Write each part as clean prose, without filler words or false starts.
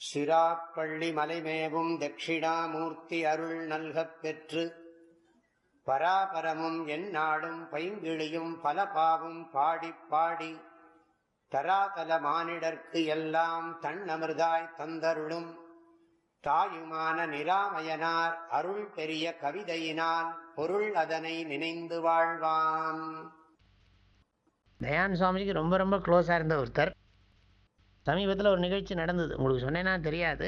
சிராப்பள்ளி மலைமேவும் தட்சிணாமூர்த்தி அருள் நல்கப் பெற்று பராபரமும் எந்நாடும் பைங்கிழியும் பல பாவும் பாடிப் பாடி தராதல மானிடர்க்கு எல்லாம் தன்னமிர்தாய் தந்தருளும் தாயுமான நிராமயனார் அருள் பெரிய கவிதையினால் பொருள் அதனை நினைந்து வாழ்வான். தயானந்த சுவாமிஜிக்கு ரொம்ப ரொம்ப க்ளோஸாக இருந்த ஒருத்தர். சமீபத்தில் ஒரு நிகழ்ச்சி நடந்தது, உங்களுக்கு சொன்னேன்னா தெரியாது,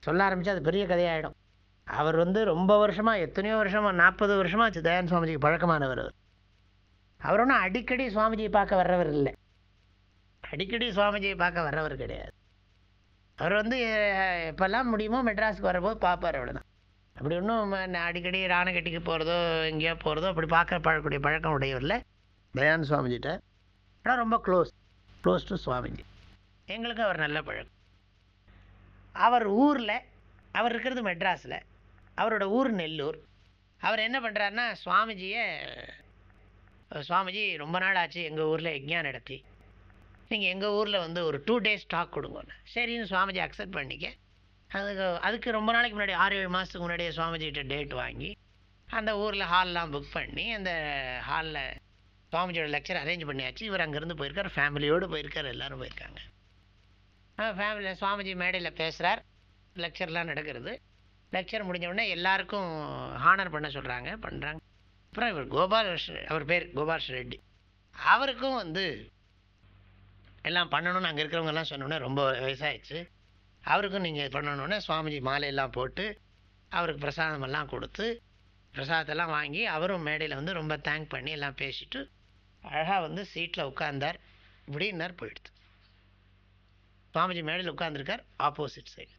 சொல்ல ஆரம்பித்தா அது பெரிய கதையாகிடும். அவர் ரொம்ப வருஷமாக, எத்தனையோ வருஷமாக, 40 வருஷமாக தயானந்த சுவாமிஜிக்கு பழக்கமானவர். அவர் ஒன்றும் அடிக்கடி சுவாமிஜியை பார்க்க வர்றவர் இல்லை, அடிக்கடி சுவாமிஜியை பார்க்க வர்றவர் கிடையாது. அவர் எப்போல்லாம் முடியுமோ மெட்ராஸுக்கு வரப்போது பார்ப்பார், அவ்வளோதான். அப்படி ஒன்றும் அடிக்கடி ராணகட்டிக்கு போகிறதோ எங்கேயோ போகிறதோ அப்படி பார்க்க பழக்கூடிய பழக்கம் உடையவரில் தயானந்த சுவாமிஜிட்ட. ஆனால் ரொம்ப க்ளோஸ் டு சுவாமிஜி. எங்களுக்கு அவர் நல்ல பழக்கம். அவர் ஊரில், அவர் இருக்கிறது மெட்ராஸில், அவரோட ஊர் நெல்லூர். அவர் என்ன பண்ணுறாருன்னா, சுவாமிஜி ரொம்ப நாள் ஆச்சு எங்கள் ஊரில் யஜ்ஞா நடத்தி, நீங்கள் எங்கள் ஊரில் ஒரு 2 days டாக் கொடுங்கன்னு. சரின்னு சுவாமிஜி அக்செப்ட் பண்ணிக்க. அதுக்கு ரொம்ப நாளைக்கு முன்னாடி 6-7 மாதத்துக்கு முன்னாடியே சுவாமிஜிகிட்ட டேட் வாங்கி அந்த ஊரில் ஹால்லாம் புக் பண்ணி அந்த ஹாலில் சுவாமிஜியோட லெக்சர் அரேஞ்ச் பண்ணியாச்சு. இவர் அங்கேருந்து போயிருக்கார், ஃபேமிலியோடு போயிருக்கார், எல்லோரும் போயிருக்காங்க. ஃபேமிலியில் சுவாமிஜி மேடையில் பேசுகிறார், லெக்சர்லாம் நடக்கிறது. லெக்சர் முடிஞ்ச உடனே எல்லாருக்கும் ஹானர் பண்ண சொல்கிறாங்க, பண்ணுறாங்க. அப்புறம் இவர் அவர் பேர் கோபால் ரெட்டி, அவருக்கும் எல்லாம் பண்ணணும்னு அங்கே இருக்கிறவங்கெல்லாம் சொன்னோன்னே ரொம்ப வயசாகிடுச்சு, அவருக்கும் நீங்கள் பண்ணணுன்னே சுவாமிஜி மாலையெல்லாம் போட்டு அவருக்கு பிரசாதமெல்லாம் கொடுத்து பிரசாதத்தெல்லாம் வாங்கி அவரும் மேடையில் ரொம்ப தேங்க் பண்ணி எல்லாம் பேசிட்டு அழகாக சீட்டில் உட்கார்ந்தார். இப்படின்னார் போயிடுது. சுவாமிஜி மேடையில் உட்காந்துருக்கார், ஆப்போசிட் சைடு.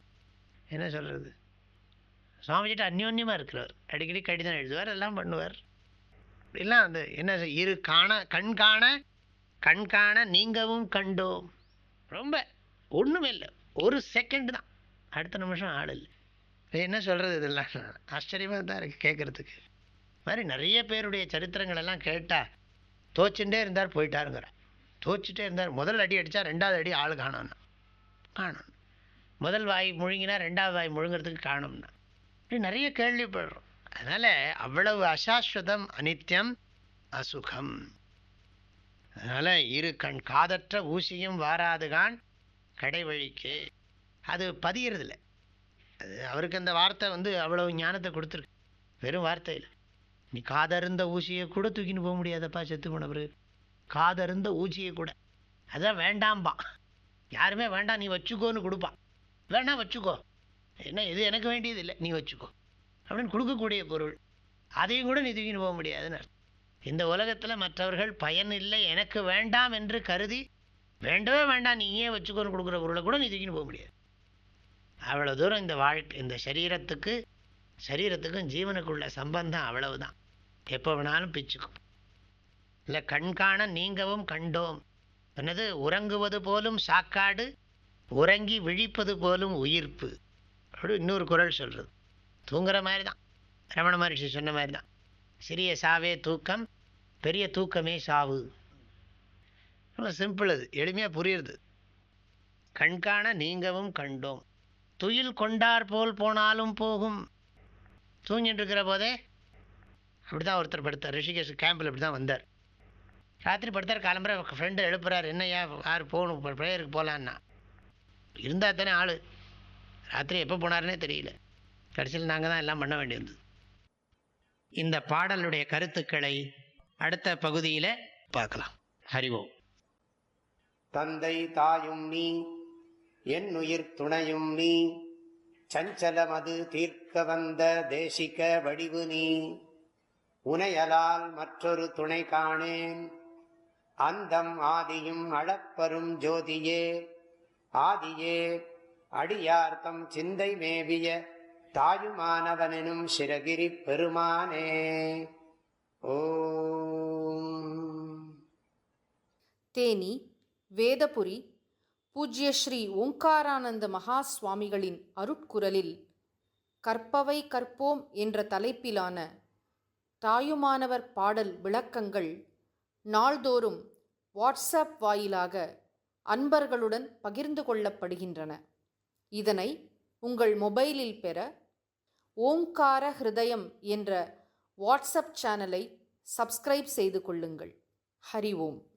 என்ன சொல்கிறது, சுவாமிஜிட்ட அந்யோன்யமாக இருக்கிறவர், அடிக்கடி கடிதம் எழுதுவார், எல்லாம் பண்ணுவார். எல்லாம் என்ன கண் காண நீங்கவும் கண்டோம். ரொம்ப ஒன்றுமே இல்லை, ஒரு செகண்ட் தான், அடுத்த நிமிஷம் ஆள் இல்லை. என்ன சொல்கிறது, இதெல்லாம் ஆச்சரியமாக தான் இருக்குது கேட்குறதுக்கு. மாதிரி நிறைய பேருடைய சரித்திரங்கள் எல்லாம் கேட்டால் தோச்சுட்டே இருந்தார் போயிட்டாருங்கிற, தோச்சுட்டே இருந்தார். முதல் அடி அடித்தா 2வது அடி ஆள் காணோம், முதல் வாய் முழுங்கினா 2வது வாய் முழுங்கிறதுக்கு காணும்னா, இப்படி நிறைய கேள்விப்படுறோம். அதனால் அவ்வளவு அசாஸ்வதம், அனித்யம், அசுகம். அதனால் காதற்ற ஊசியும் வாராதுகான் கடைவழிக்கு. அது பதியறதில்லை. அது அவருக்கு அந்த வார்த்தை அவ்வளவு ஞானத்தை கொடுத்துருக்கு. வெறும் வார்த்தையில் நீ காதருந்த ஊசியை கூட தூக்கின்னு போக முடியாதப்பா, செத்து போனவர். காதருந்த ஊசியை கூட, அதான் வேண்டாம்பா, யாருமே வேண்டாம் நீ வச்சுக்கோன்னு கொடுப்பான். வேணா வச்சுக்கோ, என்ன இது எனக்கு வேண்டியது இல்லை, நீ வச்சுக்கோ அப்படின்னு கொடுக்கக்கூடிய பொருள், அதையும் கூட நீ தூக்கின்னு போக முடியாதுன்னு. இந்த உலகத்தில் மற்றவர்கள் பயன் இல்லை எனக்கு வேண்டாம் என்று கருதி வேண்டவே வேண்டாம் நீ ஏன் வச்சுக்கோன்னு கொடுக்குற பொருளை கூட நீ தூக்கின்னு போக முடியாது. அவ்வளோ தூரம் இந்த வாழ்க்கை, இந்த சரீரத்துக்கும் ஜீவனுக்குள்ள சம்பந்தம் அவ்வளவுதான். எப்போ வேணாலும் பிச்சுக்கும். இல்லை கண்காண நீங்கவும் கண்டோம் என்னது, உறங்குவது போலும் சாக்காடு, உறங்கி விழிப்பது போலும் உயிர்ப்பு. அப்படி இன்னொரு குறள் சொல்கிறது. தூங்குற மாதிரி தான், ரமண மகரிஷி சொன்ன மாதிரி தான். சிறிய சாவே தூக்கம், பெரிய தூக்கமே சாவு. ரொம்ப சிம்பிள், அது எளிமையாக புரியுறது. கண்காண நீங்கவும் கண்டோம், துயில் கொண்டார் போல் போனாலும் போகும். தூங்கிட்டு இருக்கிற போதே அப்படி தான் ஒருத்தர் படுத்தார், ரிஷிகேஷ் கேம்பில் இப்படி தான் வந்தார். ராத்திரி படுத்தார், கிளம்புற ஃப்ரெண்டு எழுப்புறாரு, என்னையா யார் போகணும் ப்ரேயருக்கு போகலான்னா. இருந்தால் தானே ஆள், ராத்திரி எப்போ போனாருன்னே தெரியல. கடைசியில் நாங்கள் தான் எல்லாம் பண்ண வேண்டியிருந்தது. இந்த பாடலுடைய கருத்துக்களை அடுத்த பகுதியில் பார்க்கலாம். ஹரிவோம். தந்தை தாயும் நீ, என் உயிர் துணையும் நீ, சஞ்சலமது தீர்க்க வந்த தேசிக வடிவு நீ, உனையலால் மற்றொரு துணை காணேன், அந்தம் ஆதியும் அளப்பரும் ஜோதியே, ஆதியே அடியார்த்தம் சிந்தை மேவிய தாயுமானவனும் சிரகிரி பெருமானே. ஓம். தேனி வேதபுரி பூஜ்ய ஸ்ரீ ஓங்காரானந்த மகா சுவாமிகளின் அருட்குரலில் கற்பவை கற்போம் என்ற தலைப்பிலான தாயுமானவர் பாடல் விளக்கங்கள் நாள்தோறும் வாட்ஸ்அப் வாயிலாக அன்பர்களுடன் பகிர்ந்து கொள்ளப்படுகின்றன. இதனை உங்கள் மொபைலில் பெற ஓங்கார ஹிருதயம் என்ற வாட்ஸ்அப் சேனலை சப்ஸ்கிரைப் செய்து கொள்ளுங்கள். ஹரி ஓம்.